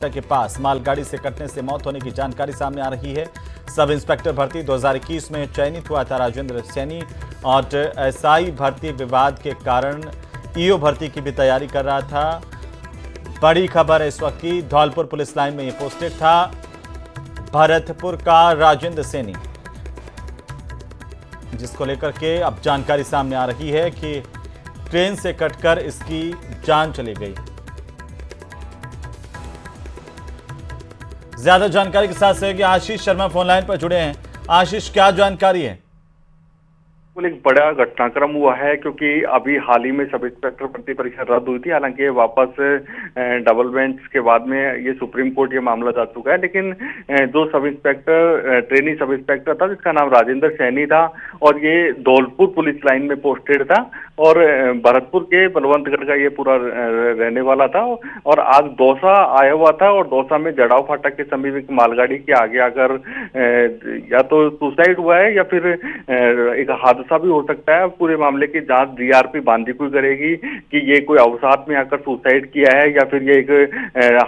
के पास मालगाड़ी से कटने से मौत होने की जानकारी सामने आ रही है। सब इंस्पेक्टर भर्ती 2021 में चयनित हुआ था राजेंद्र सैनी और एसआई भर्ती विवाद के कारण ईओ भर्ती की भी तैयारी कर रहा था। बड़ी खबर है इस वक्त की, धौलपुर पुलिस लाइन में ये पोस्टेड था भरतपुर का राजेंद्र सैनी, जिसको लेकर के अब जानकारी सामने आ रही है कि ट्रेन से कटकर इसकी जान चली गई। ज्यादा जानकारी के साथ सहयोगी आशीष शर्मा फोन लाइन पर जुड़े हैं। आशीष, क्या जानकारी है? एक बड़ा घटनाक्रम हुआ है क्योंकि अभी हाल ही में सब इंस्पेक्टर भर्ती परीक्षा रद्द हुई थी। हालांकि वापस डबल बेंच के बाद में ये सुप्रीम कोर्ट ये मामला जा चुका है, लेकिन जो sub inspector trainee sub inspector था जिसका नाम राजेंद्र सैनी था और ये धौलपुर पुलिस लाइन में पोस्टेड था और भरतपुर के बलवंतगढ़ का ये पूरा रहने वाला था और आज दौसा आया हुआ था और दौसा में जड़ाव फाटक के समीप एक मालगाड़ी के आगे आकर या तो सुसाइड हुआ है या फिर एक हादसा भी हो सकता है। पूरे मामले की जांच डीआरपी बांदीकुई करेगी कि ये कोई अवसाद में आकर सुसाइड किया है या फिर ये एक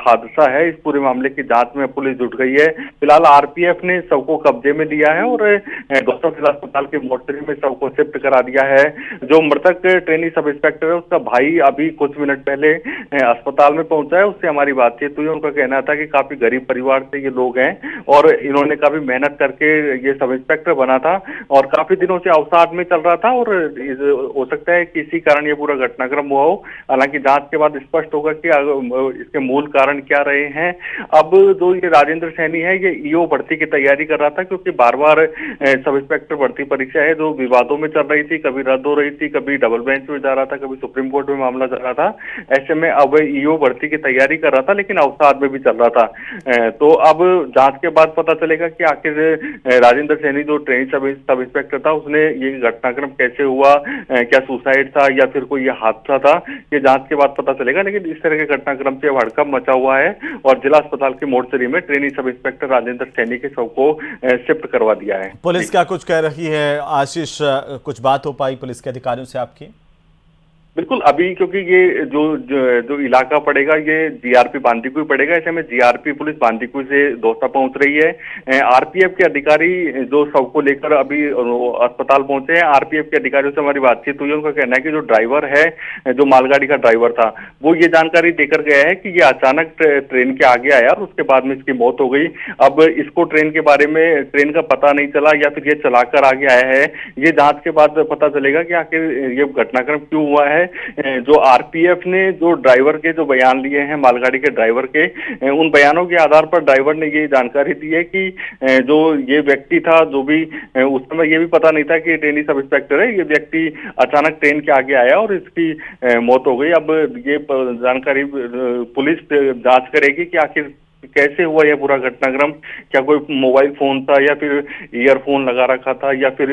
हादसा है। इस पूरे मामले की जांच में पुलिस जुट गई है। फिलहाल आरपीएफ ने शव को कब्जे में लिया है और दौसा जिला अस्पताल के मोर्चरी में शव को शिफ्ट करा दिया है। जो मृतक ट्रेनी सब इंस्पेक्टर है उसका भाई अभी कुछ मिनट पहले अस्पताल में पहुंचा है, उससे हमारी बातचीत हुई। उनका कहना था कि काफी गरीब परिवार से ये लोग हैं और इन्होंने काफी मेहनत करके ये सब इंस्पेक्टर बना था और काफी दिनों से अवसाद में चल रहा था और हो सकता है कि इसी कारण ये पूरा घटनाक्रम हुआ हो। हालांकि जांच के बाद स्पष्ट होगा कि इसके मूल कारण क्या रहे हैं। अब जो ये राजेंद्र सैनी है ये ईओ भर्ती की तैयारी कर रहा था क्योंकि बार बार सब इंस्पेक्टर भर्ती परीक्षा है जो विवादों में चल रही थी, कभी रद्द हो रही थी, कभी डबल बेंच में जा रहा था, कभी सुप्रीम कोर्ट में मामला चल रहा था। ऐसे में अब ईओ भर्ती की तैयारी कर रहा था लेकिन अवसाद में भी चल रहा था। तो अब जांच के बाद पता चलेगा कि आखिर राजेंद्र सैनी जो ट्रेनी सब इंस्पेक्टर था उसने ये घटनाक्रम कैसे हुआ, क्या सुसाइड था या फिर कोई ये हादसा था, ये जांच के बाद पता चलेगा। लेकिन इस तरह के घटनाक्रम से हड़कंप मचा हुआ है और जिला अस्पताल के मोर्चरी में trainee sub inspector Rajendra Saini के शव को शिफ्ट करवा दिया है। पुलिस क्या कुछ कह रही है आशीष? कुछ बात हो पाई पुलिस के अधिकारियों से आपकी? बिल्कुल, अभी क्योंकि ये जो इलाका पड़ेगा ये जीआरपी बांदीकुई पड़ेगा, ऐसे में जीआरपी पुलिस बांदीकुई से दौसा पहुंच रही है। आरपीएफ के अधिकारी जो शव को लेकर अभी अस्पताल पहुंचे हैं, आरपीएफ के अधिकारियों से हमारी बातचीत हुई। उनका कहना है कि जो ड्राइवर है, जो मालगाड़ी का ड्राइवर था, वो ये जानकारी देकर गया है कि ये अचानक ट्रेन के आगे आया और उसके बाद में इसकी मौत हो गई। अब इसको ट्रेन के बारे में ट्रेन का पता नहीं चला या फिर ये चलाकर आगे आया है, ये जांच के बाद पता चलेगा कि आखिर ये घटनाक्रम क्यों हुआ है। जो आरपीएफ ने जो ड्राइवर के जो बयान लिए हैं, मालगाड़ी के ड्राइवर के, उन बयानों के आधार पर ड्राइवर ने ये जानकारी दी है कि जो ये व्यक्ति था, जो भी उस समय ये भी पता नहीं था कि ट्रेनी सब इंस्पेक्टर है, ये व्यक्ति अचानक ट्रेन के आगे आया और इसकी मौत हो गई। अब ये जानकारी पुलिस जांच करेगी कि आखिर कैसे हुआ यह पूरा घटनाक्रम। क्या कोई मोबाइल फोन था या फिर ईयरफोन लगा रखा था या फिर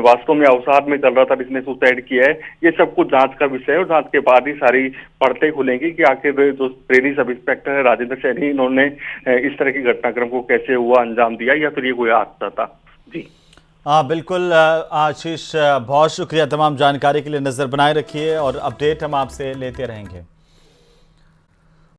वास्तव में अवसाद में चल रहा था जिसने सुसाइड किया है। ये सब कुछ जांच का विषय है और जांच के बाद ही सारी परतें खुलेंगी कि आखिर जो ट्रेनी सब इंस्पेक्टर है राजेंद्र सैनी, इन्होंने इस तरह की घटनाक्रम को कैसे हुआ अंजाम दिया या फिर ये कोई हादसा था। जी हाँ बिल्कुल आशीष, बहुत शुक्रिया तमाम जानकारी के लिए। नजर बनाए रखिए और अपडेट हम आपसे लेते रहेंगे।